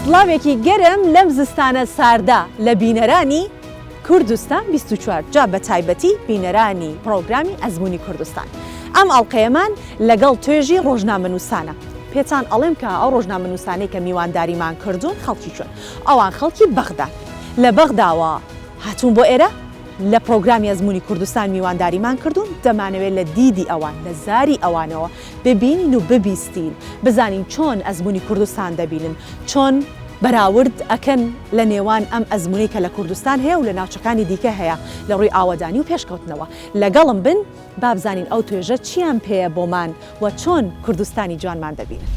سڵاوێکی گەرم لەم زستانە ساردا لە بینەرانی کوردستان 24 جا بە تایبەتی بینەرانی پرۆگرامی ئەزموونی کوردستان. ئەم ئەڵلقەیەمان لەگەڵ توێژی ڕۆژنامەنووسانە. پێتان ئەڵێم کە ئەو ڕۆژنامەنووسانەی کە میوانداریمان کردوون خەڵکی چۆن. ئەوان خەڵکی بەغداد لە بەغداوە هاتوون بۆ ئێرە لە پرۆگرامی ئەزموونی کوردستان میوانداریمان کردوون. دەمانەوێت لە دیدی ئەوان لە زاری ئەوانەوە ببینین و ببیستین، بزانین چۆن ئەزموونی کوردستان دەبینن، چۆن بەراورد ئەکەن لە نێوان ئەم ئەزموونی کە لە کوردستان هەیە و لە ناوچەکانی دیکە هەیە لە ڕووی ئاوەدانی و پێشکەوتنەوە. لەگەڵم بن با بزانین ئەو توێژە چیان پێیە بۆمان و چۆن کوردستانی جوانمان دەبینن.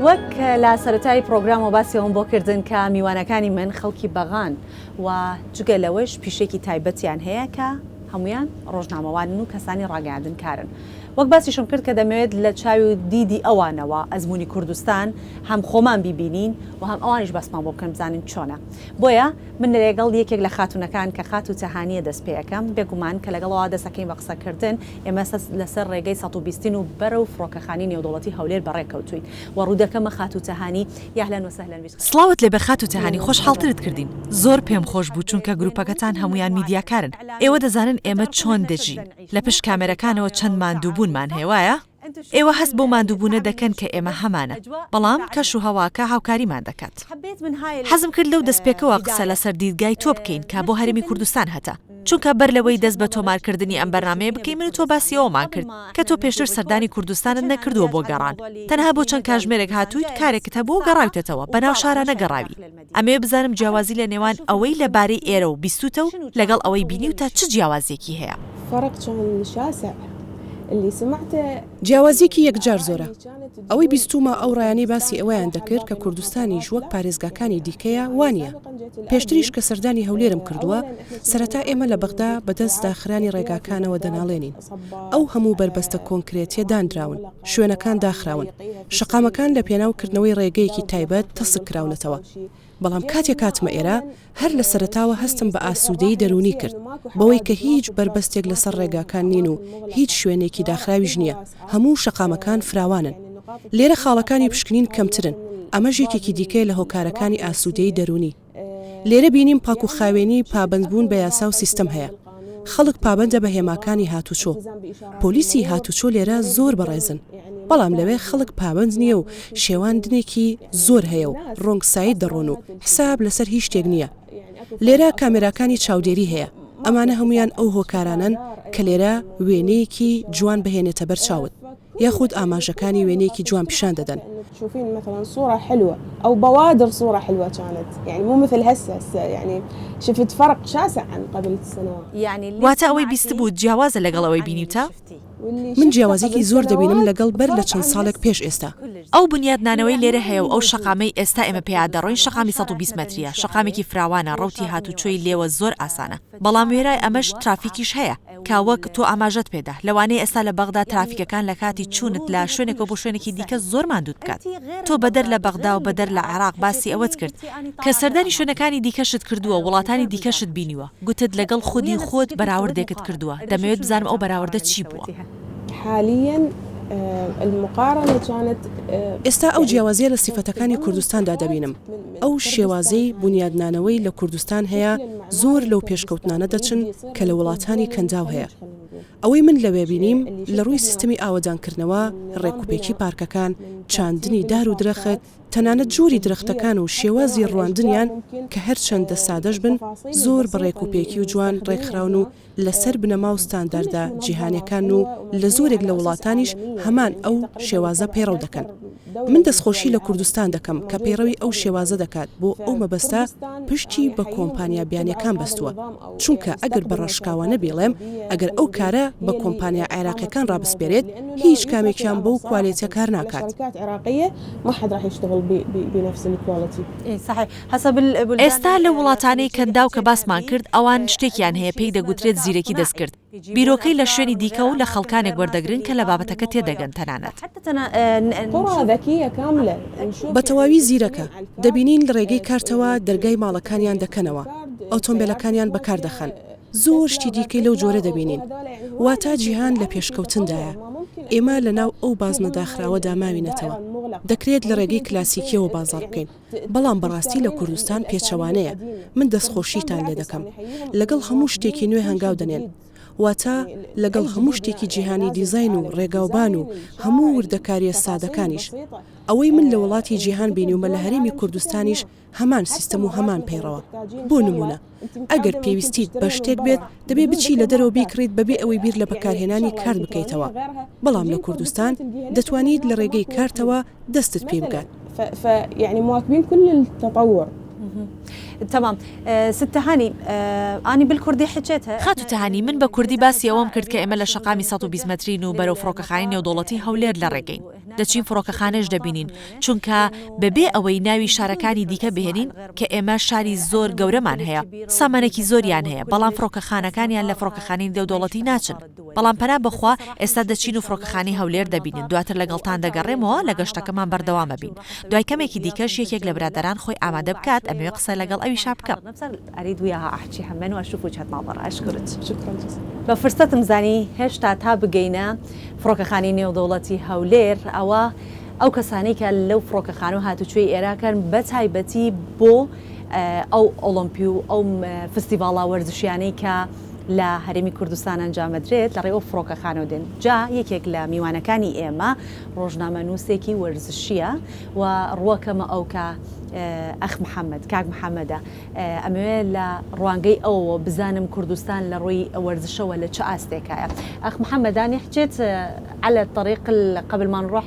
وەک لە سەرەتای پرۆگرام و باسیەوەم بۆ کردن کە میوانەکانی من خەڵکی بەغان و جگە لەوەش پیشێکی تایبەتیان هەیە کە هەمویان ڕۆژنامەوانن و کەسانی ڕاگەیاندنکارن. وەک باسیشم کرد کە دەمەوێت لە چاوی و دیدی ئەوانەوە ئەزموونی کوردستان هەم خۆمان بیبینین و هەم ئەوانش بەسمان بۆ بکەن بزانین چۆنە. بۆیە من لەگەڵ یەکێک لە خاتونەکان کە خات و تەهانیە دەست پێ یەکەم بێگومان کە لەگەڵەوە دەسەکەین بە قسەکردن ئێمە لەسەر ڕێگەی 120 و بەرە و فڕۆکەخانی نێودوڵەتی هەولێر بەڕێکەوتوین و ڕوودەکەمە خات و تەهانی یاهلەن وسەهلەن. سڵاوت لێ بە خات و تەهانی خۆشحاڵترت کردین. زۆر پێم خۆش بوو چونکە گروپەکەتان هەمویان میدیاکارن. ئێوە دەزانن ئێمە چۆن دەژین. لە پشت کامێرەکانەوە چەند ماندووبوونمان هێوایە؟ ئێوە هەست بۆ ماندووبوونە دەکەن کە ئێمە هەمانە، بەڵام کەش و هەواکە هاوکاریمان دەکات. حەزم کرد لەو دەستپێکەوە قسە لەسەر دیدگای تۆ بکەین کە بۆ هەرێمی کوردستان هەتا، چونکە بەر لەوەی دەست بە تۆمارکردنی ئەم بەرنامەیە بکەین من تۆ باسیەوەمان کرد کە تۆ پێشتر سەردانی کوردستانت نەکردووە بۆ گەڕان. تەنها بۆ چەند کاتژمێرێک هاتوویت کارێکت هەبوو گەڕاویتەوە بەناو شارە نەگەڕاوی. ئەمێ بزانم جیاوازی لە نێوان ئەوەی لەبارەی ئێرە و بیستوتە و لەگەڵ ئەوەی بینی و تا چ جیاوازێکی هەیە. جیاوازیەکی یەکجار زۆرە. ئەوەی بیستومە ئەو ڕایانی باسی ئەوەیان دەکرد کە کوردستانی وەک پارێزگاکانی دیکەیە وانە. پێشتریش کە سەردانی هەولێرم کردووە سەرەتا ئێمە لە بەغدا بەدەست داخرانی ڕێگاکانەوە دەناڵێنین. ئەو هەموو بربەستە کۆنکرێتیە دانراون، شوێنەکان داخراون، شەقامەکان لە پێناوکردنەوەی ڕێگەیەکی تایبەت تەسکراونەتەوە. بەڵام کاتێک کاتمە ئێرە هەر لە سەرەتاوە هەستم بە ئاسوودەی دەرونی کرد بەوەی کە هیچ بربەستێک لەسەر ڕێگاکان نین و هیچ شوێنێکی داخراویش نییە، هەموو شەقامەکان فراوانن. لێرە خاڵەکانی پشکنین کەمترن، ئەمە ژێکێکی دیکەی لە هۆکارەکانی ئاسوودەی دەرونی. لێرە بینیم پاک و خاوێنی پابندبوون بە یاسا و سیستەم هەیە. خەڵک پابندە بە هێماکانی هاتوچۆ. پۆلیسی هاتوچۆ لێرە زۆر بەڕێزن، بەڵام لەوێ خەڵک پابند نییە و شێواندنێکی زۆر هەیە و ڕۆنگ سایت دەڕۆن و حساب لەسەر هیچ شتێک نییە. لێرە کامێراکانی چاودێری هەیە. ئەمانە هەمویان ئەو هۆکارانن کە لێرە وێنەیەکی جوان بهێنێتە بەر چاوت یاخود ئاماژەکانی وێنەیەکی جوان پیشان دەدەن. تشوفين مثلا صورة حلوة أو بوادر صورة حلوة كانت يعني مو مثل هسه يعني شفت فرق شاسع عن قبل السنوات. يعني واتە ئەوەی بیست بوو جیاوازە لەگەڵ ئەوەی بینیوتە؟ من جیاوازێکی زۆر دەبینم لەگەڵ بەر لە چەند ساڵێک پێش ئێستا. ئەو بنیادنانەوەی لێرە هەیە و ئەو شەقامەی ئێستا ئێمە پێیادەڕۆین شەقامی 120 مەتریە، شەقامێکی فراوانە، ڕەوتی هاتوچۆی لێوە زۆر ئاسانە. بەڵام وێرای ئەمەش ترافیکیش هەیە کە وەک تۆ ئاماژەت پێدا لەوانەیە ئێستا لە بەغدا ترافیکەکان لە کاتی چوونت لە شوێنێکەوە بۆ شوێنێکی دیکە زۆر ماندوو بکات. تۆ بەدەر لە بەغدا و بەدەر لە عێراق باسی ئەوەت کرد کە سەردانی شوێنەکانی دیکەشت کردووە، وڵاتانی دیکەشت بینیوە، گوتت لەگەڵ خودی خۆت بەراوردێکت کردووە. دەمەوێت بزانم ئەو بەراوردە چی بووە؟ حاليا المقارنة كانت ئێستا ئەو جیاوازیە لە سیفەتەکانی کوردستاندا دەبینم. ئەو شێوازەی بنیادنانەوەی لە کوردستان هەیە زۆر لەو پێشکەوتنانە دەچن کە لە وڵاتانی کەنداو هەیە. ئەوەی من لەوێ بینیم لە ڕووی سیستەمی ئاوەدانکردنەوە، ڕێکوپێکی پارکەکان، چاندنی دار و درەخت تەنانەت جووری درەختەکان و شێوازی ڕواندنیان کە هەرچەندە سادەش بن زۆر بەڕێک و پێکی و جوان ڕێکخراون و لەسەر بنەما و ستاندەردە جیهانیەکان و لە زۆرێک لە وڵاتانیش هەمان ئەو شێوازە پەیڕەو دەکەن. من دەستخۆشی لە کوردستان دەکەم کە پەیڕەوی ئەو شێوازە دەکات بۆ ئەو مەبەستە پشتی بە کۆمپانیا بیانیەکان بەستووە، چونکە ئەگەر بە ڕەشکاوانە بێڵێم ئەگەر ئەو کارە بە کۆمپانیا عێراقیەکان ڕابسپێرێت هیچ کامێکیان بەو کوالیتە کار ناکات. ئێستا لە وڵاتانەی کەندا و کە باسمان کرد ئەوان شتێکیان هەیە پێی دەگوترێت زیرەکی دەستکرد. بیرۆکەی لە شوێنی دیکە و لە خەڵکانێک وەردەگرن کە لە بابەتەکە تێدەگەن تەنانەت. بە تەواوی زیرەکە دەبینین لە ڕێگەی کارتەوە دەرگای ماڵەکانیان دەکەنەوە، ئۆتۆمبیلەکانیان بەکار دەخەن، زۆر شتی دیکەی لەو جۆرە دەبینین. واتە جیهان لە پێشکەوتندایە. ئێمە لە ناو ئەو بازنە داخراوەدا ماوینەتەوە. دەکرێت لە ڕێگەی کلاسیکیەوە بازار بکەین، بەڵام بەڕاستی لە کوردستان پێچەوانەیە. من دەستخۆشیتان لێ دەکەم لەگەڵ هەموو شتێکی نوێ هەنگاو دەنێن، واتە لەگەڵ هەموو شتێکی جیهانی دیزاین و ڕێگاوبان و هەموو وردەکاریە سادەکانیش. ئەوەی من لە وڵاتی جیهان بینیومە لە هەرێمی کوردستانیش هەمان سیستەم و هەمان پەیڕەوە. بۆ نمونە ئەگەر پێویستیت بە شتێک بێت دەبێ بچی لە دەرەوە بیکڕیت بەبێ ئەوەی بیر لە بەکارهێنانی کارت بکەیتەوە، بەڵام لە کوردستان دەتوانیت لە ڕێگەی کارتەوە دەستت پێ بگات. يعني مواكبين كل التطور. تمام. ست هاني أنا بالكردي حكيتها. خاتو تهاني من بكردي باس يوم كرد كإمل شقامي 120 مترین و بەرەو فڕۆکەخانەی نێودەوڵەتی هەولێر لە ڕێگەین. دەچین فڕۆکەخانەش دەبینین چونکە بەبێ ئەوەی ناوی شارەکانی دیکە بهێنین کە ئێمە شاری زۆر گەورەمان هەیە، سامانێکی زۆریان هەیە، بەڵام فڕۆکەخانەکانیان لە فڕۆکەخانەی نێودەوڵەتی ناچن. بەڵام پەنا بخوا ئێستا دەچین و فڕۆکەخانەی هەولێر دەبینین، دواتر لەگەڵتان دەگەڕێمەوە لە گەشتەکەمان بەردەوامە بین. دوای کەمێکی دیکەش یەکێک لە برادەران خۆی ئامادە بکات ئەمەوێ قسە لەگەڵ ئەوی شابکەم. أريد وياها أحكي همين وأشوف وجهة نظرها. أشكرك. شكرا جزيلا. بفرصة مزاني هشتا تابقينا فڕۆکەخانەی نێودەوڵەتی هەولێر ئەو کەسانی کە لەو فڕۆکەخانە هاتوچوی عێراقن بەتایبەتی بۆ ئەو ئۆلۆمپی و ئەو فستیڤاڵە وەرزشیانەی کە لە هەرێمی کوردستان ئەنجامەدرێت لە ڕێوە فڕۆکەخانە دێن. جا یەکێک لە میوانەکانی ئێمە ڕۆژنامە نووسێکی وەرزشیە و ڕوەکەمە ئەو کە ئەخ محەممەد کاک محەممەدە ئەمەوێت لە ڕوانگەی ئەوە بزانم کوردستان لە ڕووی وەرزشەوە لە چه ئاستێکایە. ئەخ محەممەدانی حچێت على الطريق قبل ما نروح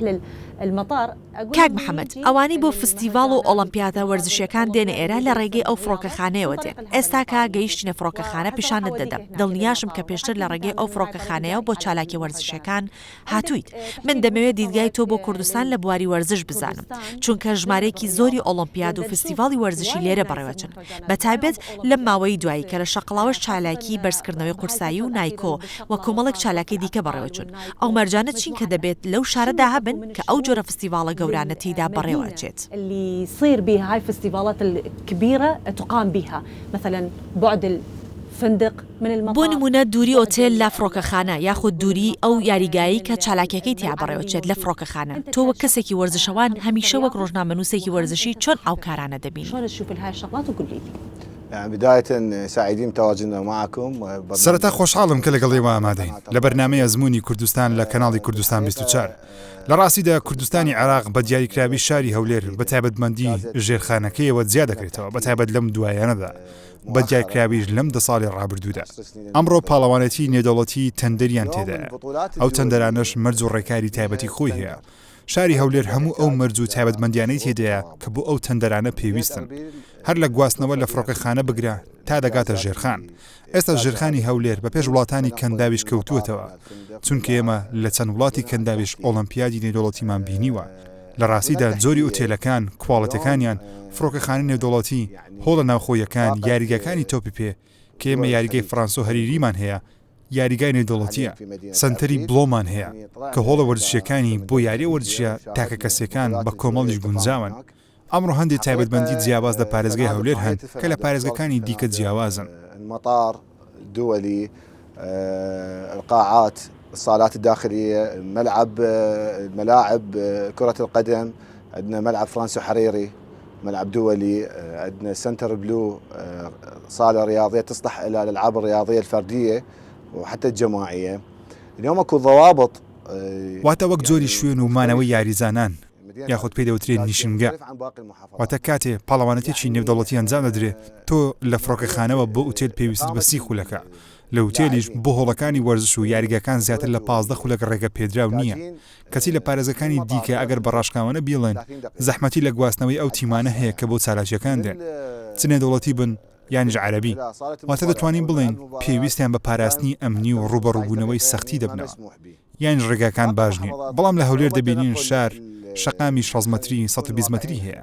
المطار. کاک محەممەد ئەوانی بۆ فستیڤاڵ و ئۆلمپیادە وەرزشیەکان دێنە ئێرە لە ڕێگەی ئەو فڕۆکەخانەیەوە دێن. ئێستا کە گەیشتینە فڕۆکەخانە پیشانت دەدەم. دڵنیاشم کە پێشتر لە ڕێگەی ئەو فڕۆکەخانەیە بۆ چالاکی وەرزشیەکان هاتوویت. من دەمەوێت دیدگای تۆ بۆ کوردستان لە بواری وەرزش بزانم، چونکە ژمارەیەکی زۆری ئۆلمپیاد و فستیڤاڵی وەرزشی لێرە بەڕێوەچن، بەتایبەت لەم ماوەی دوایی کە لە شەقڵاوەش چالاکی بەرزکردنەوەی قورسایی و نایکۆ و کۆمەڵێک چالاکی دیکە بەڕێوەچون. ئەو مەرجانە چین کە دەبێت لەو شارەدا هەبن کە ئەو جۆرە فستیڤاڵە گەورانە تێیدا بەڕێوەچێت. اللي يصير بها هاي الفستيفالات الكبيرة تقام بها مثلا بعد الفندق من المطار. بۆ نمونە دووری ئۆتێل لە فڕۆکەخانە یاخود دووری ئەو یاریگایی کە چالاکیەکەی تیا بەڕێوەچێت لە فڕۆکەخانە. تۆ وەک کەسێکی وەرزشەوان هەمیشە وەک ڕۆژنامەنووسێکی وەرزشی چۆن ئەو کارانە دەبین؟ شلون تشوف هاي الشغلات وقول لي. بداية سعيدين بتواجدنا معكم. سەرەتا خۆشحاڵم کە لەگەڵ ئێوە ئامادەین لە بەرنامەی ئەزموونی کوردستان لە کەناڵی کوردستان 24. لە ڕاستیدا کوردستانی عێراق بە دیاریکراوی شاری هەولێر بە تایبەتمەندی ژێرخانەکەیەوە زیاد دەکرێتەوە بە تایبەت لەم دوایانەدا بە دیاریکراویش لەم 10 ساڵی ڕابردوودا. ئەمڕۆ پاڵەوانەتی نێودەوڵەتی تەندەریان تێدایە، ئەو تەندەرانەش مەرج و ڕێکاری تایبەتی خۆی هەیە. شاری هەولێر هەموو ئەو مەرج و تایبەتمەندیانەی تێدایە کە بۆ ئەو تەندەرانە پێویستن، هەر لە گواستنەوە لە فڕۆکەخانە بگرە تا دەگاتە ژێرخان. ئێستا ژێرخانی هەولێر بە پێش وڵاتانی کەنداویش کەوتووەتەوە، چونکە ئێمە لە چەند وڵاتی کەنداویش ئۆلمپیادی نێودەوڵەتیمان بینیوە. لە ڕاستیدا زۆری ئوتێلەکان کواڵەتەکانیان فڕۆکەخانە نێودەوڵەتی هۆڵە ناوخۆیەکان یاریگەکانی تۆپی پێ کە ئێمە یاریگەی فڕانسە و هەریریمان هەیە، یاریگای نێودەوڵەتیە، سنتەری بڵۆمان هەیە کە هۆڵە وەرزشیەکانی بۆ یاری وەرزشیە تاکە کەسەکان بە کۆمەڵیش گونجاون. ئەمڕۆ هەندێک تایبەتمەندی جیاواز لە پارێزگای هەولێر هەن کە لە پارێزگەکانی دیکە جیاوازن. المطار الدولي، القاعات، الصالات الداخلية، الملاعب كرة القدم، عندنا ملعب فرانسو حريري، ملعب دولي، عندنا سنتر بلو، صالة رياضية تصلح إلى الألعاب الرياضية الفردية وحتى الجماعية. اليوم اكو ضوابط واتە وەک جۆری شوێن و مانەوەی یاریزانان یاخود پێی دەوترێت نیشنگە واتە کاتێ پاڵەوانەتێکی نێودەوڵەتی ئەنجام دەدرێت تۆ لە فڕۆکەخانەوە بۆ ئوتێل پێویست بە 30 خولەکە لە وتێلیش بۆ هۆڵەکانی وەرزش و یاریگەکان زیاتر لە 15 خولەک ڕێگە پێدراو نییە کەسی لە پارێزەکانی دیکە ئەگەر بەڕاشکاوانە بیڵێن زەحمەتی لە گواستنەوەی ئەو تیمانە هەیە کە بۆ چالاکیەکان دێن چ نێودەوڵەتی بن یانیش عەرەبی واتە دەتوانین بڵێن پێویستیان بە پاراستنی ئەمنی و ڕوبەڕووبوونەوەی سەختی دەبنەوە یانیش ڕێگاکان باش نیە بەڵام لە هەولێر دەبینین شار شقامی 6 مەتری 120 مەتری هەیە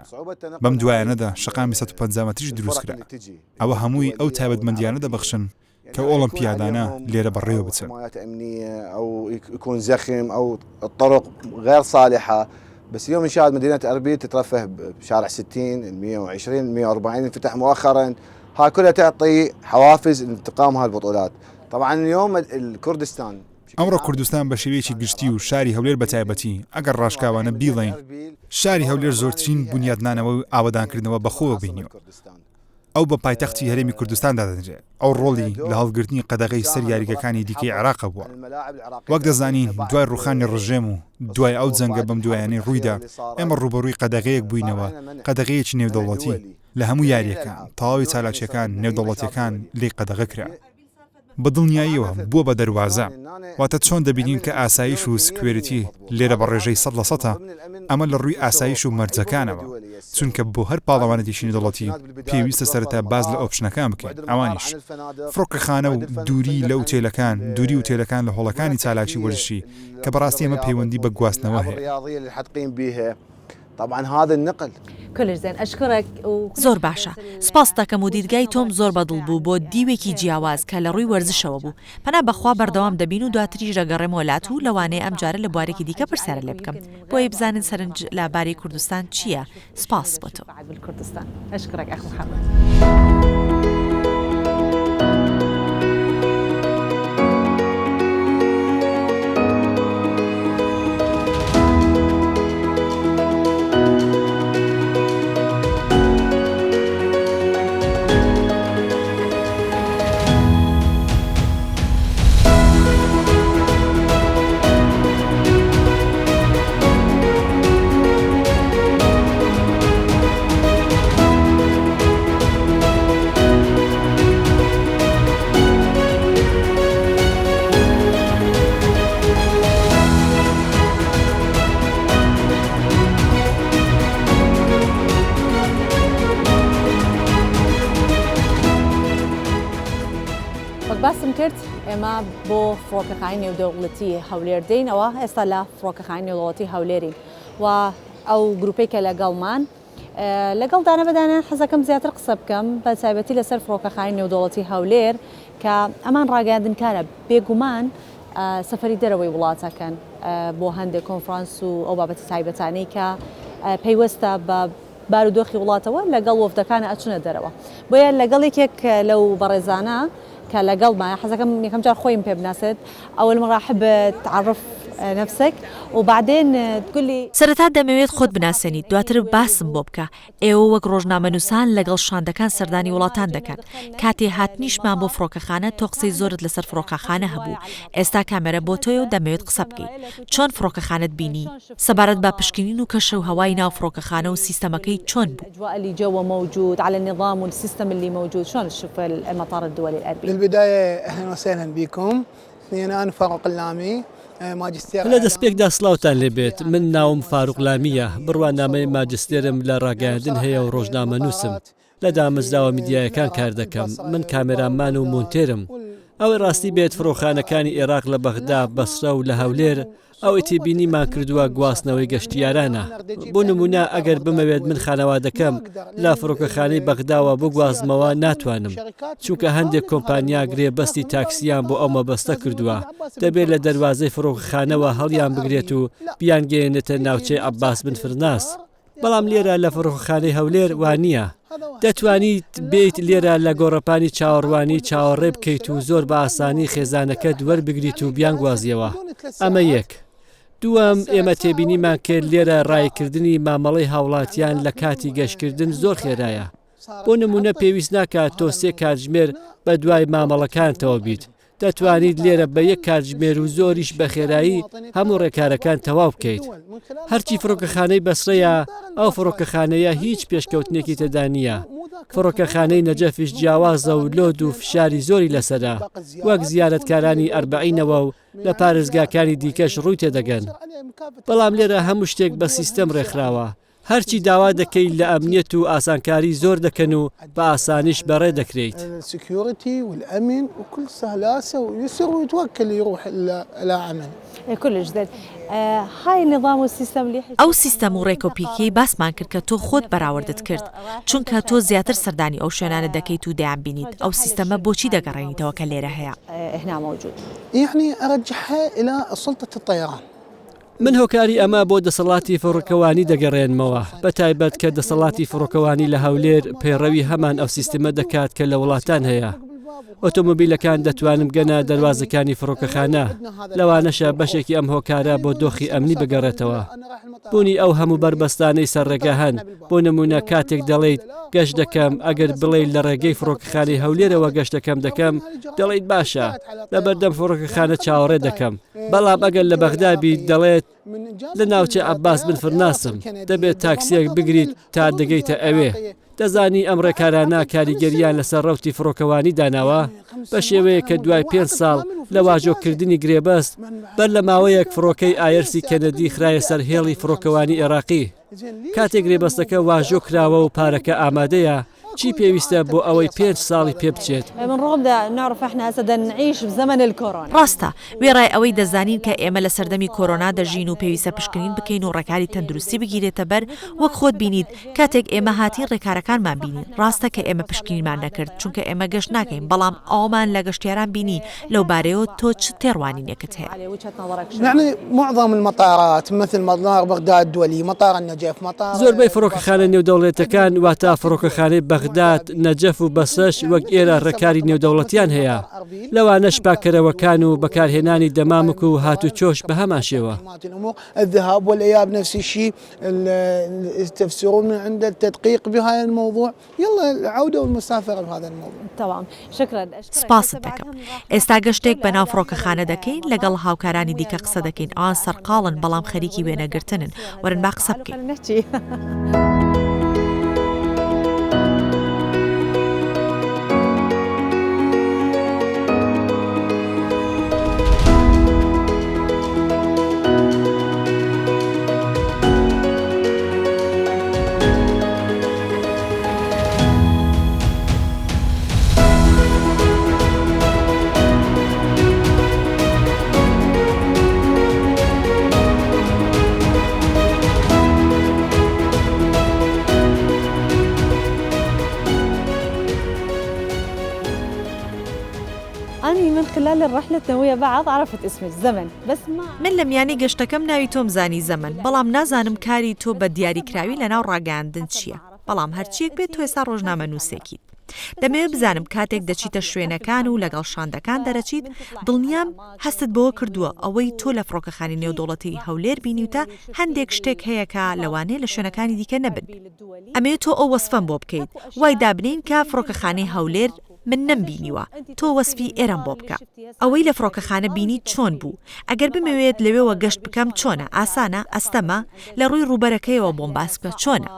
بەم دوایانەدا شقامی 150 مەتریش دروستکرا ئەوە هەمووی ئەو تایبەتمەندیانە دەبەخشن کە ئۆلمپیادانە لێرە بەڕێوە بچن أو يكون زخم أو الطرق غير صالحة بس اليوم إنشاء مدينة أربيل تترفه بشارع 60 120 140 انفتح مؤخرا ها كلها تعطي حوافز لانتقام هالبطولات طبعا اليوم الكردستان ئەمڕۆ کوردستان بە شێوەیەکی گشتی و شاری هەولێر بە تایبەتی ئەگەر ڕاشکاوانە بیڵێن شاری هەولێر زۆرترین بنیادنانەوە و ئاوەدانکردنەوە بەخۆوە بینیوە ئەو بە پایتەختی هەرێمی کوردستاندا دەدرێت ئەو ڕۆڵی لە هەڵگرتنی قەدەغەی سەر یاریگەکانی دیکەی عێراق بووە وەک دەزانین دوای ڕوخانی ڕژێم و دوای ئەو جەنگە بەم دوایانەی ڕوویدا ئێمە ڕوبەڕووی قەدەغەیەک بووینەوە قەدەغەیەکی نێودەوڵەتی لە هەموو یاریەکان تەواوی چالاکیەکان نێودەوڵەتیەکان لێی قەدەغە کرا بە دڵنیاییەوە بووە بە دەروازە واتە چۆن دەبینین کە ئاسایش و سکوێریتی لێرە بە ڕێژەی 100% ئەمە لە ڕووی ئاسایش و مەرجەکانەوە چونکە بۆ هەر پاڵەوانێتیشی نێودەوڵەتی پێویستە سەرەتا باز لە ئۆپشنەکان بکەین ئەوانیش فڕۆکەخانە و دووری لە وتێلەکان دووری وتێلەکان لە هۆڵەکانی چالاکی وەرزشی کە بەڕاستی ئەمە پەیوەندی بە گواستنەوە هەیە طبعا هذا النقل زۆر باشە سپاس دەکەم و دیدگای تۆم زۆر بەدڵ بوو بۆ دیوێکی جیاواز کە لە ڕووی وەرزشەوە بوو پەنا بەخوا بەردەوام دەبین و دواتریش دەگەڕێم وڵات و لەوانەیە ئەم جارە لە بوارێکی دیکە پرسیارە لێ بکەم بۆیە بزانن سەرنج لەبارەی کوردستان چییە سپاس بۆ تۆ باسم کرد ئێمە بۆ فڕۆکەخانەی نێودەوڵەتی هەولێر دێینەوە ئێستا لە فڕۆکەخانەی نێودەوڵەتی هەولێرین و ئەو گروپەی کە لەگەڵمان لەگەڵ دانە بەدانە حەزەکەم زیاتر قسە بکەم بە تایبەتی لەسەر فڕۆکەخانەی نێودەوڵەتی هەولێر کە ئەمان ڕاگەاندنکارە بێگومان سەفەری دەرەوەی وڵاتەکەن بۆ هەندێک کۆنفرانس و ئەو بابەتی تایبەتانەی کە پەیوەستە بە بارودۆخی وڵاتەوە لەگەڵ وەفدەکانە ئەچونە دەرەوە بۆیە لەگەڵ یەکێک لەو بەڕێزانە کە لەگەڵمە حەزەکەم یەکەم جار خۆیم پێ بناسێت ئەوەل مڕاحب تعرف نفسك وبعدين تقول لي سەرەتا دەمەوێت خۆت بناسێنیت دواتر باسم بۆ بکە ئێوە وەک ڕۆژنامەنووسان لەگەڵ شاندەکان سەردانی وڵاتان دەکەن کاتێ هاتنیشمان بۆ فڕۆکەخانە تۆ قسەی زۆرت لەسەر فڕۆکەخانە هەبوو ئێستا کامێرە بۆ تۆی و دەمەوێت قسە بکەیت چۆن فڕۆکەخانەت بینی سەبارەت بە پشکنین و کەشە و هەوای ناو فڕۆکەخانە و سیستەمەکەی چۆن بوو الأجواء اللي جوا موجود على النظام والسيستم اللي موجود شلون تشوف المطار الدولي الأربيل بالبداية أهلا وسهلا بكم أنا فاروق اللامي لە دەستپێکدا سڵاوتان لێبێت من ناوم فاروق لامیە بڕوانامەی ماجستێرم لە ڕاگەاندن هەیە و ڕۆژنامە نووسم لە دامەزراوە میدیایەکان کار دەکەم من کامێرامان و مونتێرم ئەوەی ڕاستی بێت فڕۆخانەکانی عێراق لە بەغدا بەسرە و لە هەولێر ئەوەی بینیمان کردووە گواستنەوەی گەشتیارانە بۆ نمونە ئەگەر بمەوێت من خانەوادەکەم لە فڕۆکەخانەی بەغداوە بگوازمەوە ناتوانم چونکە هەندێک کۆمپانیا گرێبەستی تاکسیان بۆ ئەومە بەستە کردووە دەبێت لە دەروازەی فڕۆکەخانەوە هەڵیان بگرێت و بیانگەێنێتە ناوچەی عەباس بن فرناس بەڵام لێرە لە فڕۆکەخانەی هەولێر وانە دەتوانیت بێیت لێرە لە گۆڕەپانی چاوەڕوانی چاوەڕێ بکەیت و زۆر بە ئاسانی خێزانەکە دووەربگریت و بیانگوازیەوە ئەمە یەک دووەم ئێمە تێبینیمان کرد لێرە ڕایکردنی مامەڵەی هاوڵاتیان لە کاتی گەشتکردن زۆر خێرایە بۆ نمونە پێویست ناکات تۆ سێ کاتژمێر بە دوای مامەڵەکانتەوە بیت دەتوانیت لێرە بە یەک کاتژمێر و زۆریش بە خێرایی هەموو ڕێکارەکان تەواو بکەیت. هەرچی فڕۆکەخانەی بەسرەیە ئەو فڕۆکەخانەیە هیچ پێشکەوتنێکی تێدا نییە. فڕۆکەخانەی نەجەفیش جیاوازە و لۆد و فشاری زۆری لەسەرا، وەک زیارەتکارانی ئەربعینەوە و لە پارێزگاکانی دیکەش ڕووی تێدەگەن. بەڵام لێرە هەموو شتێک بە سیستەم ڕێکخراوە. هەرچی داوا دەکەیت لە ئەمنیەت و ئاسانکاری زۆر دەکەن و بە ئاسانیش بەڕێ دەکرێت. ئەو سیستەم و ڕێکۆپیکەی باسمان کرد کە تۆ خۆت بەراوردت کرد، چونکە تۆ زیاتر سەردانی ئەو شوێنانە دەکەیت و دەیان بینیت. ئەو سیستەمە بۆچی دەگەڕێنیتەوە کە لێرە هەیە؟ من هۆکاری ئەمە بۆ دەسەڵاتی فڕۆکەوانی دەگەڕێنمەوە، بە تایبەت کە دەسەڵاتی فڕۆکەوانی لە هەولێر پەیڕەوی هەمان ئەو سیستەمە دەکات کە لە وڵاتان هەیە. ئۆتۆمۆبیلەکان دەتوانم گەنە دەواازەکانی فڕۆکەخانە، لەوانەشە بەشێکی ئەم هۆکارە بۆ دۆخی ئەمنی بگەڕێتەوە. بوونی ئەو هەموو بربەستانەی سەرڕێگە هەن، بۆ نمونە کاتێک دەڵێیت گەشت دەکەم، ئەگەر بڵێیت لە ڕێگەی فڕۆکەخانەی هەولێرەوە گەشتەکەم دەکەم، دەڵێیت باشە لە بەردەم فڕۆکەخانە چاوەڕێ دەکەم. بەڵام ئەگەر لە بەغدابی دەڵێت لە ناوچە عەباس بن فرناسم، دەبێت تاکسیەک بگریت تا دەگەیتە ئەوێ. دەزانی ئەم ڕێکارانە کاریگەریان لەسەر ڕەوتی فڕۆکەوانی داناوە بە شێوەیە کە دوای 5 ساڵ لە واژۆکردنی گرێبەست بەر لە ماوەیەک فڕۆکەی ئایرسی کەنەدی خرایە سەر هێڵی فڕۆکەوانی عێراقی. کاتێک گرێبەستەکە واژۆ کراوە و پارەکە ئامادەیە، چی پێویستە بۆ ئەوەی 5 ساڵی پێ بچێت؟ ڕاستە وێڕای ئەوەی دەزانین کە ئێمە لە سەردەمی کۆرۆنا دەژین و پێویستە پشکنین بکەین و ڕێکاری تەندروستی بگیرێتە بەر. وەک خۆت بینیت کاتێک ئێمە هاتین ڕێکارەکانمان بینین. ڕاستە کە ئێمە پشکنینمان نەکرد چونکە ئێمە گەشت ناکەین، بەڵام ئەومان لە گەشتیاران بینی. لەو بارەیەوە تۆ چ تێڕوانینێکت هەیە؟ يعني معظم المطارات مثل مطار بغداد الدولي، مطار النجف، مطار زۆربەی فڕۆکەخانە نێودەوڵێتەکان واتە فڕۆکەخانەی بەغداد، نەجەف و بەسەش وەک ئێرە ڕێکاری نێودەوڵەتیان هەیە. لەوانە شپاکەرەوەکان و بەکارهێنانی دەمامک و هاتوچۆش بە هەمان شێوە. الذهاب والإياب نفس الشيء، يستفسرون من عند التدقيق بهذا الموضوع، يلا العودة والمسافرة بهذا الموضوع. تمام شكرا. سپاست دەکەم. ئێستا گەشتێک بەناو فڕۆکەخانە دەکەین، لەگەڵ هاوکارانی دیکە قسە دەکەین. ئەوان سەرقاڵن بەڵام خەریکی وێنەگرتنن. وەرن با قسە بکەین. أني من خلال الرحلة ويا بعض عرفت اسمك زمن بس ما من لە میانی گەشتەکەم ناوی تۆم زانی زەمن، بەڵام نازانم کاری تۆ بە دیاریکراوی لەناو ڕاگەاندن چییە. بەڵام هەرچیەک بێت تۆ ئێستا ڕۆژنامە نووسێکیت. دەمەوێت بزانم کاتێک دەچیتە شوێنەکان و لەگەڵ شاندەکان دەرەچیت، دڵنیام هەستت بۆ کردووە ئەوەی تۆ لە فڕۆکەخانی نێودەوڵەتی هەولێر بینیوتە هەندێک شتێک هەیە کە لەوانەیە لە شوێنەکانی دیکە نەبن. ئەمەوێت تۆ ئەو وەسفەم بۆ بکەیت، وای دابنین کە فڕۆکەخانەی هەولێر من نەمبینیوە، تۆ وەسفی ئێرەم بۆ بکە. ئەوەی لە فڕۆکەخانە بینی چۆن بوو؟ ئەگەر بمەوێت لەوێەوە گەشت بکەم چۆنە؟ ئاسانە؟ ئەستەمە؟ لە ڕووی ڕووبەرەکەیەوە بۆم باس بکە چۆنە؟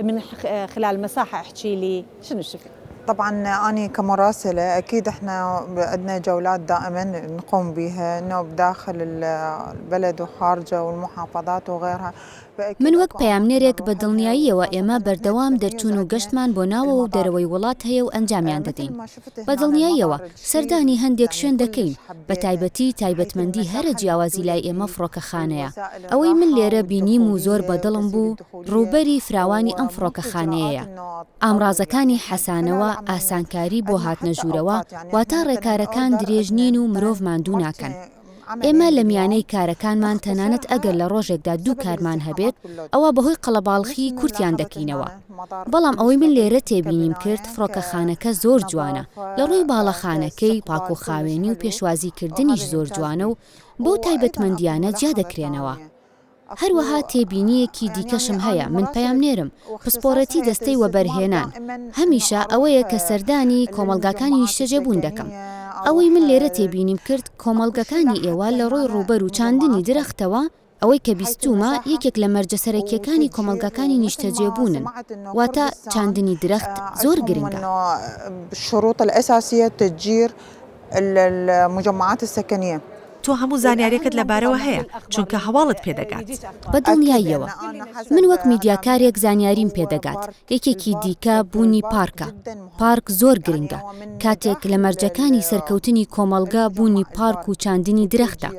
من خلال المساحة احكي لي شنو شفت؟ طبعا أنا كمراسلة أكيد إحنا عندنا جولات دائما نقوم بها إنه بداخل البلد وخارجه والمحافظات وغيرها. من وەک پەیامنێرێک بە دڵنیاییەوە ئێمە بەردەوام دەرچوون و گەشتمان بۆ ناوە و دەرەوەی وڵات هەیە و ئەنجامیان دەدەین. بە دڵنیاییەوە سەردانی هەندێک شوێن دەکەین، بە تایبەتی تایبەتمەندی هەرە جیاوازی لای ئێمە فڕۆکەخانەیە. ئەوەی من لێرە بینیم و زۆر بەدڵم بوو ڕووبەری فراوانی ئەم فڕۆکەخانەیەیە. ئامرازەکانی حەسانەوە، ئاسانکاری بۆ هاتنە ژوورەوە، واتە ڕێکارەکان درێژ نین و مرۆڤ ماندوو ناکەن. ئێمە لە میانەی کارەکانمان تەنانەت ئەگەر لە ڕۆژێکدا 2 کارمان هەبێت ئەوە بەهۆی قەڵەباڵخی کورتیان دەکەینەوە. بەڵام ئەوەی من لێرە تێبینیم کرد فڕۆکەخانەکە زۆر جوانە، لە ڕووی باڵەخانەکەی پاک و خاوێنی و پێشوازیکردنیش زۆر جوانە و بۆ تایبەتمەندیانە جیا دەکرێنەوە. هەروەها تێبینیەکی دیکەشم هەیە، من پەیامنێرم پسپۆرەتی دەستەی وەبەرهێنان هەمیشە ئەوەیە کە سەردانی کۆمەلگاکانی نیشتەجێبوون دەکەم. ئەوەی من لێرە تێبینیم کرد کۆمەڵگەکانی ئێوە لە ڕۆی ڕوبەر و چاندنی درەختەوە ئەوەی کە بیستومە یەکێک لە مەرجە سەرەکیەکانی کۆمەڵگەکانی نیشتەجێبوونن واتە چاندنی درەخت زۆر گرنگە. الشروط الأساسية تسجير المجمعات السكنية. تۆ هەموو زانیاریەکەت لەبارەوە هەیە چونکە هەواڵت پێدەگات. بە دڵنیاییەوە من وەک میدیاکارێک زانیاریم پێدەگات. یەکێکی دیکە بوونی پارکە. پارک زۆر گرنگە. کاتێک لە مەرجەکانی سەرکەوتنی کۆمەڵگا بوونی پارک و چاندنی درەختە.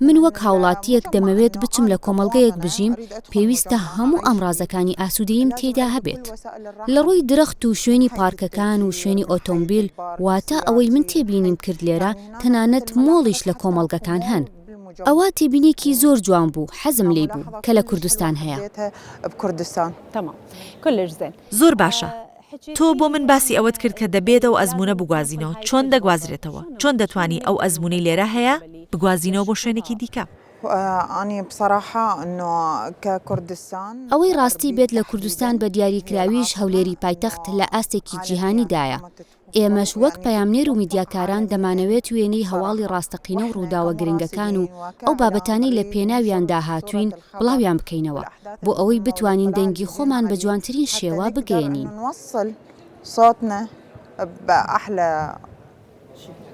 من وەک هاوڵاتیەک دەمەوێت بچم لە کۆمەڵگەیەک بژیم پێویستە هەموو ئەمڕازەکانی ئاسوودەییم تێدا هەبێت. لە ڕووی درەخت و شوێنی پارکەکان و شوێنی ئۆتۆمبیل واتە ئەوەی من تێبینیم کرد لێرە تەنانەت مۆڵیش لە کۆمەڵگەکان هەن. ئەوە تێبینێکی زۆر جوان بوو حەزم لێ بوو کە لە کوردستان هەیە. زۆر باشە. تۆ بۆ من باسی ئەوەت کرد کە دەبێت ئەو ئەزمونە بگوازینەوە چۆن دەگوازرێتەوە چۆن دەتوانی ئەو ئەزمونەی لێرە هەیە بگوازینەوە بۆ شوێنێکی دیکە. ئەوەی ڕاستی بێت لە کوردستان بە دیاریکراویش هەولێری پایتەخت لە ئاستێکی جیهانیدایە. ئێمەش وەک پەیامنێر و میدیاکاران دەمانەوێت وێنەی هەواڵی ڕاستەقینە و ڕووداوە گرنگەکان و ئەو بابەتانەی لە پێناویاندا هاتوین بڵاویان بکەینەوە بۆ ئەوەی بتوانین دەنگی خۆمان بە جوانترین شێوە بگەێنین.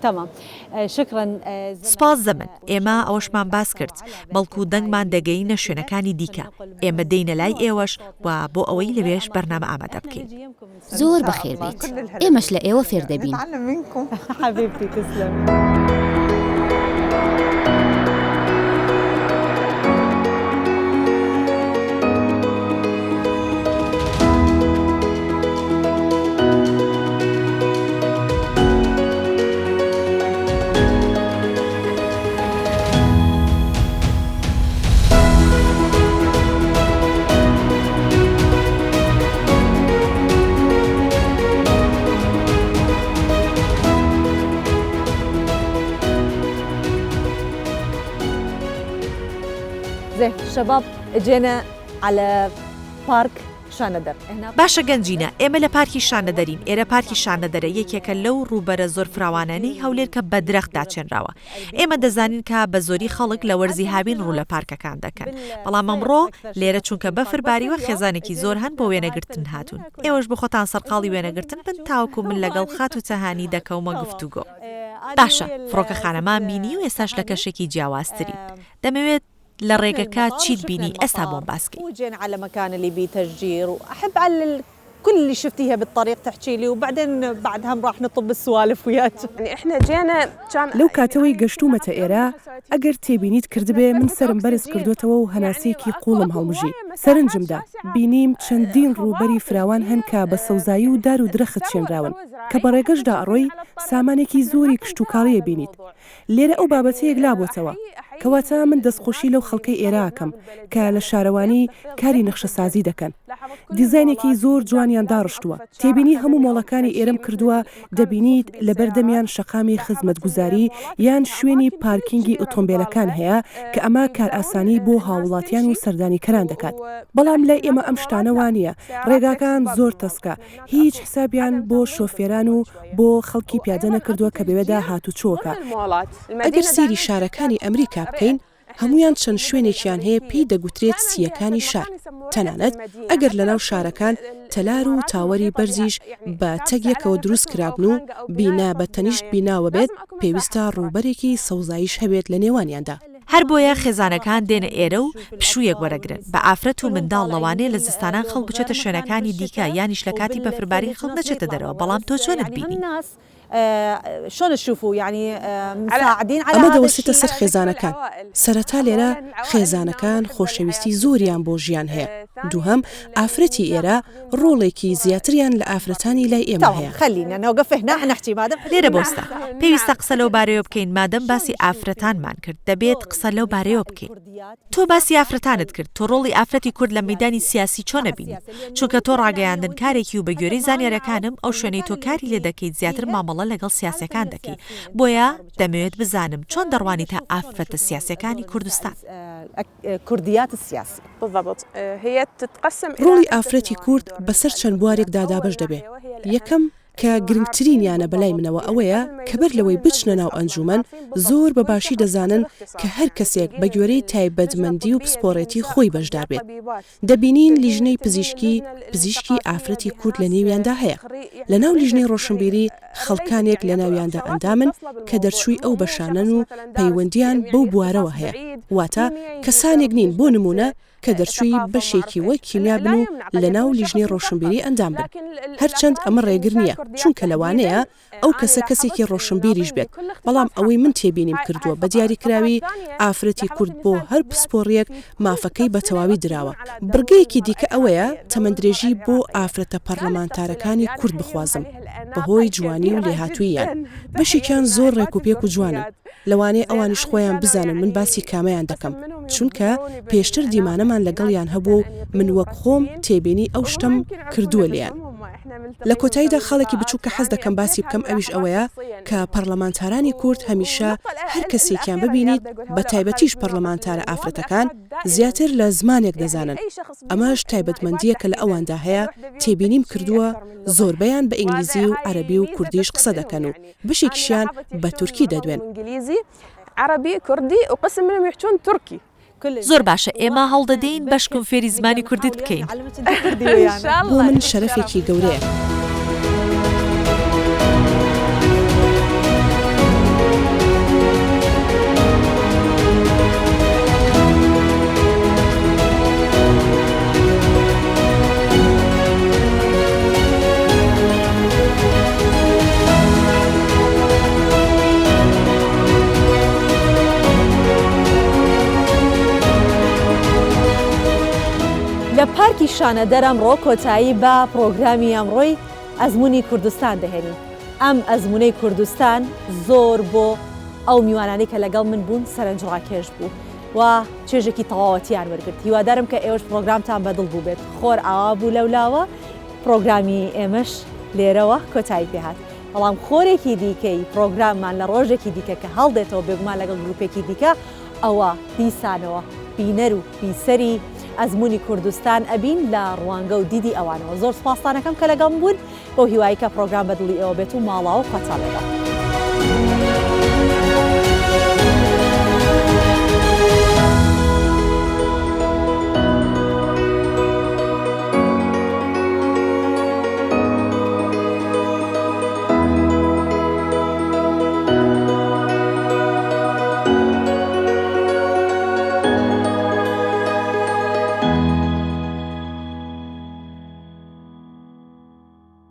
تمام شكرا. سپاس زەمن ئێمە ئەوەشمان باس کرد بەڵکو دەنگمان دەگەینە شوێنەکانی دیکە ئێمە دەینە لای ئێوەش و بۆ ئەوەی لەوێش بەرنامە ئامادە بکەین. زۆر بەخێر بیت ئێمەش لە ئێوە فێر دەبین. حبيبتي تسلم. زين شباب اجينا على بارك شانەدەر. باشە گەنجینە ئێمە لە پارکی شانەدەرین. ئێرە پارکی شانەدەرە یەکێکە لەو ڕووبەرە زۆر فراوانانەی هەولێر کە بە درەخت داچێنراوە. ئێمە دەزانین کە بە زۆری خەڵک لە وەرزی هاوین ڕوو لە پارکەکان دەکەن. بەڵام ئەمڕۆ لێرە چونکە بەفرباریوە خێزانێکی زۆر هەن بۆ وێنەگرتن هاتوون. ئێوەش بە خۆتان سەرقاڵی وێنەگرتن بن تاوەکو من لەگەڵ خات و تەهانی دەکەومە گفتوگۆ. باشە فڕۆکەخانەمان بینی و ئێستاش لە کەشێکی جیاوازتری. دەمەوێت لە ڕێگەکە چیت بینی ئێستا بۆم باسکەی. وجينا على مكان اللي بيه تشجير وأحب على كل اللي شفتيها بالطريق تحكي لي وبعدين بعدها راح نطب السوالف وياك. يعني احنا جينا كان لەو کاتەوەی گەشتومەتە ئێرە ئەگەر تێبینیت کردبێ من سرم بەرز کردوێتەوە و هەناسەیەکی قوڵم هەڵمژی سەرنجمدا بینیم چەندین ڕووبەری فراوان هەن کە بە سەوزایی و دار و درەخت شێنراون کە بە ڕێگەشدا ئەڕۆی سامانێکی زۆری کشتوکاڵیە بینیت. لێرە ئەو بابەتەیەک لابۆتەوە کەواتە من دەستخۆشی لەو خەڵکەی ئێراکەم کە لە شارەوانی کاری نەخشەسازی دەکەن. دیزاینێکی زۆر جوانیان داڕشتووە. تێبینی هەموو مۆڵەکانی ئێرەم کردووە دەبینیت لە بەردەمیان شەقامی خزمەتگوزاری یان شوێنی پارکینگی ئۆتۆمبیلەکان هەیە کە ئەمە کار ئاسانی بۆ هاوڵاتیان و سەردانیکەران دەکات. بەڵام لای ئێمە ئەم شتانەوانە ڕێگاکان زۆر تەسکە هیچ حسابیان بۆ شۆفێران و بۆ خەڵکی پیادە نەکردووە کە بێوەدا هاتوچۆکە. ئەگەر سیری شارەکانی ئەمریکا بکەین هەمویان چەند شوێنێکیان هەیە پێی دەگوترێت سیەکانی شار. تەنانەت ئەگەر لەناو شارەکان تەلار و تاوەری بەرزیش بە تەگێکەوە دروست کرابن و بینا بە تەنیشت بیناوە بێت پێویستە ڕووبەرێکی سەوزاییش هەبێت لە نێوانیاندا. هەر بۆیە خێزانەکان دێنە ئێرە و پشوویەک وەرەگرن بە ئافرەت و منداڵ لەوانەیە لە زستانان خەڵک بچێتە شوێنەکانی دیکە یانیش لە کاتی بەفرباری خەڵک نەچێتە دەرەوە. بەڵام تۆ چۆنت بینی؟ شلون تشوفوا يعني مساعدين على ئەمە دەوەستێتە سەر خێزانەکان. سەرەتا لێرە خێزانەکان خۆشەویستی زۆریان بۆ ژیان هەیە. دووهەم ئافرەتی ئێرە ڕۆڵێکی زیاتریان لە ئافرەتانی لای ئێمە هەیە. خلينا نوقف هنا نحكي مادام لێرە بۆستا پێویستە قسە لەو بارەیەوە بکەین مادەم باسی ئافرەتانمان کرد دەبێت قسە لەو بارەیەوە بکەین. تۆ باسی ئافرەتانت کرد تۆ ڕۆڵی ئافرەتی کورد لە مەیدانی سیاسی چۆنە بینی؟ چونکە تۆ ڕاگەیاندن کارێکی و بە گوێرەی زانیاریەکانم ئەو شوێنەی تۆ کاری لێ دەکەیت زیاتر مامەڵە لەگەڵ سیاسەکان دەکەی. بۆیە دەمەوێت بزانم چۆن دەڕوانی تا ئافرەتە سیاسەکانی کوردستان. كرديات السياسي بالضبط هي تتقسم ڕۆڵی ئافرەتی کورد بەسەر چەند بوارێک دادابش دەبێت. یەکەم کە گرنگترینیانە بەلای منەوە ئەوەیە کە بەر لەوەی بچنە ناو ئەنجومەن زۆر بەباشی دەزانن کە هەر کەسێک بە گوێرەی تایبەتمەندی و پسپۆڕێتی خۆی بەشدار بێت. دەبینین لیژنەی پزیشکی ئافرەتی کورد لە نێویاندا هەیە. لە ناو لیژنەی ڕۆشنبیری خەڵکانێک لە ناویاندا ئەندامن کە دەرچووی ئەو بەشانەن و پەیوەندیان بەو بوارەوە هەیە. واتە کەسانێک نین بۆ نمونە کە دەرچووی بەشێکی وەک کیمیا بن و لە ناو لیژنەی ڕۆشنبیری ئەندام بن. هەرچەند ئەمە ڕێگر نییە چونکە لەوانەیە ئەو کەسێکی ڕۆشنبیریش بێت، بەڵام ئەوەی من تێبینیم کردووە بە دیاریکراوی ئافرەتی کورد بۆ هەر پسپۆڕیەک مافەکەی بە تەواوی دراوە. بڕگەیەکی دیکە ئەوەیە تەمەندرێژی بۆ ئافرەتە پەرلەمانتارەکانی کورد بخوازم بەهۆی جوانی و لێهاتووییان. بەشێکیان زۆر ڕێکوپێک و جوانن، لەوانەیە ئەوانش خۆیان بزانن من باسی کامەیان دەکەم، چونکە پێشتر دیمانەمان لەگەڵیان هەبوو من وەک خۆم تێبینی ئەو شتم کردووە لیان. لە کۆتاییدا خەڵکی بچوو کە حەز دەکەم باسی بکەم ئەویش ئەوەیە کە پەرلەمانتارانی کورد هەمیشە هەر کەسێکیان ببینیت بە تایبەتیش پەرلەمانتارە ئافرەتەکان زیاتر لە زمانێک دەزانن. ئەمەش تایبەتمەندیە کە لە ئەواندا هەیە تێبینیم کردووە زۆربەیان بە ئینگلیزی و عەرەبی و کوردیش قسە دەکەن و بەشێکیشیان بە تورکی دەدوێن. عربي كردي وقسم منهم يحجون تركي. زۆر باشە ئێمە هەڵدەدەین بەشکم فێری زمانی کوردیت بکەین. بۆ من شەرەفێکی گەورەیە. لە پارکی شانەدەر ئەمڕۆ کۆتایی بە پرۆگرامی ئەمڕۆی ئەزموونی کوردستان دەهێنین. ئەم ئەزموونەی کوردستان زۆر بۆ ئەو میوانانەی کە لەگەڵ من بوون سەرنجڕاکێش بوو و چێژێکی تەواوەتیان وەرگرت. هیوادارم کە ئێوەش پرۆگرامتان بەدڵ بوو بێت. خۆر ئاوا بوو لەولاوە پرۆگرامی ئێمەش لێرەوە کۆتایی پێهات. بەڵام خۆرێکی دیکەی پرۆگراممان لە ڕۆژێکی دیکە کە هەڵدێتەوە بێگومان لەگەڵ گروپێکی دیکە ئەوە دیسانەوە بینەر و بیسەری ئەزموونی کوردستان ئەبین لە ڕوانگە و دیدی ئەوانەوە. زۆر سپاسانەکەم کە لەگەڵم بوون بۆ هیوایی کە پرۆگرام بەدڵی ئێوە بێت و ماڵاو خەتان لەگەڵ.